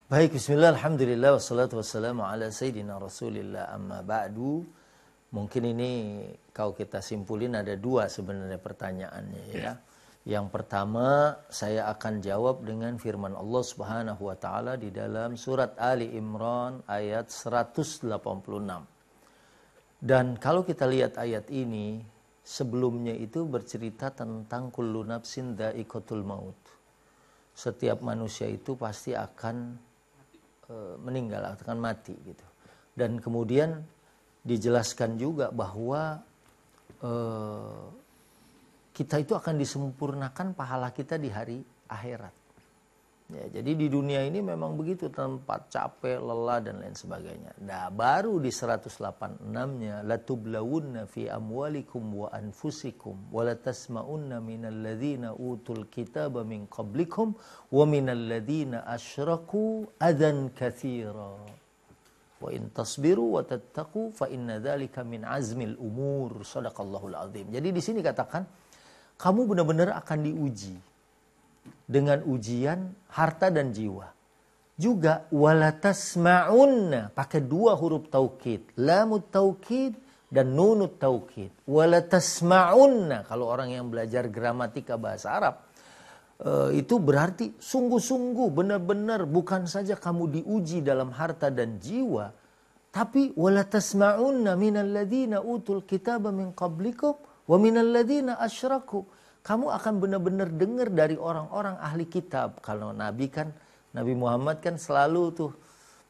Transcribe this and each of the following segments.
Baik, bismillah, alhamdulillah, wassalatu wassalamu ala sayyidina rasulillah, amma ba'du. Mungkin ini kalau kita simpulin ada dua sebenarnya pertanyaannya ya. Yang pertama saya akan jawab dengan firman Allah Subhanahu wa taala di dalam surat Ali Imran ayat 186. Dan kalau kita lihat ayat ini, sebelumnya itu bercerita tentang kullu nafsin dha'iqatul maut. Setiap manusia itu pasti akan meninggal, akan mati gitu. Dan kemudian dijelaskan juga bahwa kita itu akan disempurnakan pahala kita di hari akhirat. Ya, jadi di dunia ini memang begitu, tempat capek, lelah dan lain sebagainya. Nah, baru di 186-nya latublawunna fi amwalikum wa anfusikum wa latasma'unna minal ladzina utul kitaba min qablikum wa minal ladzina asyraku adzan katsira. Wa in tasbiru wa tattaqu fa inna dzalika min azmil umur. Shadaqallahul azim. Jadi di sini katakan kamu benar-benar akan diuji dengan ujian harta dan jiwa. Juga walatasma'unna, pakai dua huruf taukid, lamut taukid dan nunut taukid. Walatasma'unna, kalau orang yang belajar gramatika bahasa Arab, itu berarti sungguh-sungguh, benar-benar, bukan saja kamu diuji dalam harta dan jiwa, tapi walatasma'unna minal ladzina utul kitaba min qablikum wa minal ladzina asyraku. Kamu akan benar-benar dengar dari orang-orang ahli kitab. Kalau Nabi kan, Nabi Muhammad kan selalu tuh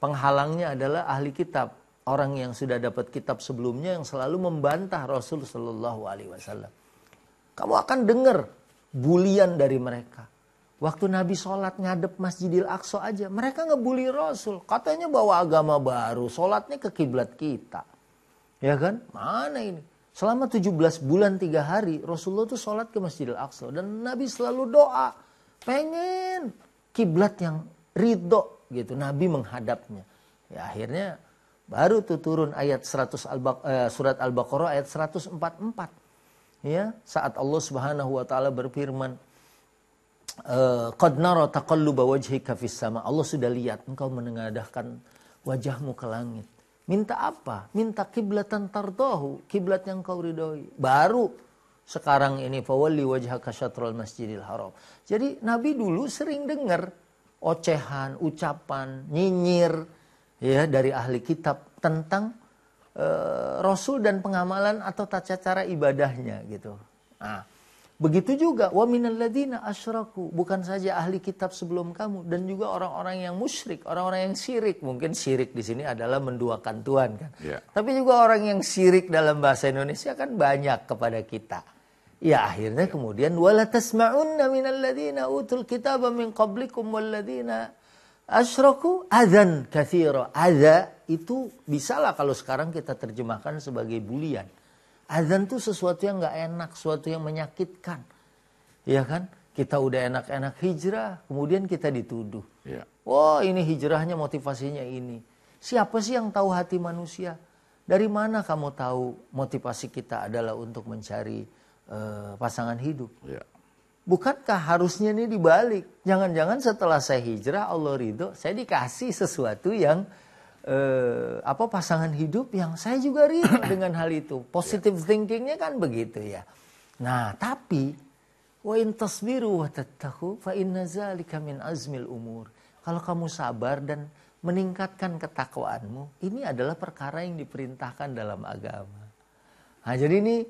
penghalangnya adalah ahli kitab. Orang yang sudah dapat kitab sebelumnya yang selalu membantah Rasul Sallallahu Alaihi Wasallam. Kamu akan dengar bulian dari mereka. Waktu Nabi sholat ngadep Masjidil Aqsa aja, mereka ngebuli Rasul. Katanya bawa agama baru, sholatnya ke kiblat kita. Ya kan? Mana ini? Selama 17 bulan 3 hari Rasulullah tuh sholat ke Masjidil Aqsa. Dan Nabi selalu doa. Pengen kiblat yang ridho gitu. Nabi menghadapnya. Ya akhirnya baru tuh turun ayat surat Al-Baqarah ayat 144. Ya, saat Allah Subhanahu wa taala berfirman, qad nara taqalluba wajhika fis sama. Allah sudah lihat engkau menengadahkan wajahmu ke langit. Minta apa? Minta kiblatan tardahu, kiblat yang kau ridhoi. Baru sekarang ini fawalli wajhaka syatrul masjidil haram. Jadi Nabi dulu sering dengar ocehan, ucapan, nyinyir ya dari ahli kitab tentang Rasul dan pengamalan atau tata cara ibadahnya gitu. Nah, begitu juga wa minal ladzina asyraku, bukan saja ahli kitab sebelum kamu dan juga orang-orang yang musyrik, orang-orang yang syirik. Mungkin syirik di sini adalah menduakan Tuhan kan. Yeah. Tapi juga orang yang syirik dalam bahasa Indonesia kan banyak kepada kita. Ya akhirnya kemudian wala tasma'unna minal ladzina utul kitaba min qablikum wal ladzina asyraku adzan katsira. Adza itu bisalah kalau sekarang kita terjemahkan sebagai bulian. Azan itu sesuatu yang nggak enak, sesuatu yang menyakitkan, ya kan? Kita udah enak-enak hijrah, kemudian kita dituduh. Yeah. Wah, ini hijrahnya motivasinya ini. Siapa sih yang tahu hati manusia? Dari mana kamu tahu motivasi kita adalah untuk mencari pasangan hidup? Yeah. Bukankah harusnya ini dibalik? Jangan-jangan setelah saya hijrah, Allah ridho, saya dikasih sesuatu yang pasangan hidup yang saya juga ridho dengan hal itu. Positive thinkingnya kan begitu ya. Nah, tapi wa in tasbiru wa tattaqu fa inna dzalika min azmil umur. Kalau kamu sabar dan meningkatkan ketakwaanmu, ini adalah perkara yang diperintahkan dalam agama. Nah, jadi ini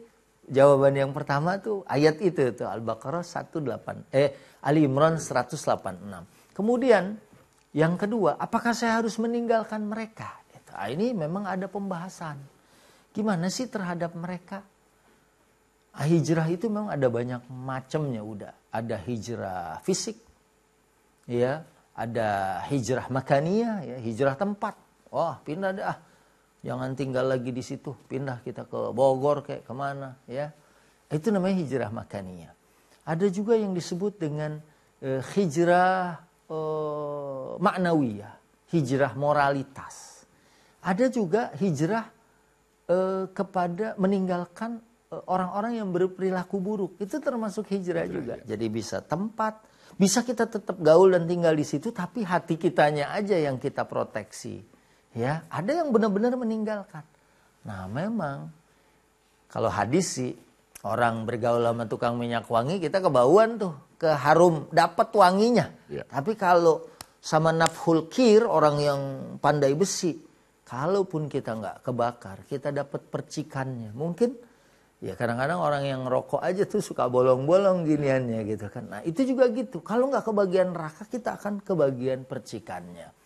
jawaban yang pertama tuh ayat itu tuh Al-Baqarah 18 Ali Imran 186. Kemudian yang kedua, apakah saya harus meninggalkan mereka? Nah, ini memang ada pembahasan. Gimana sih terhadap mereka? Hijrah itu memang ada banyak macamnya udah. Ada hijrah fisik, ya, ada hijrah makaniyah, ya, hijrah tempat. Wah, pindah dah. Jangan tinggal lagi di situ. Pindah kita ke Bogor kayak kemana, ya. Itu namanya hijrah makaniyah. Ada juga yang disebut dengan hijrah maknawiyah, hijrah moralitas. Ada juga hijrah kepada meninggalkan orang-orang yang berperilaku buruk. Itu termasuk hijrah juga. Ya. Jadi bisa tempat, Bisa kita tetap gaul dan tinggal di situ, tapi hati kitanya aja yang kita proteksi. Ya, ada yang benar-benar meninggalkan. Nah, memang kalau hadis sih, orang bergaul sama tukang minyak wangi, kita kebauan tuh, keharum, dapat wanginya. Ya. Tapi kalau sama nafhul kir, orang yang pandai besi, kalaupun kita nggak kebakar, kita dapat percikannya. Mungkin ya kadang-kadang orang yang rokok aja tuh suka bolong-bolong giniannya gitu kan. Nah itu juga gitu. Kalau nggak kebagian neraka, kita akan kebagian percikannya.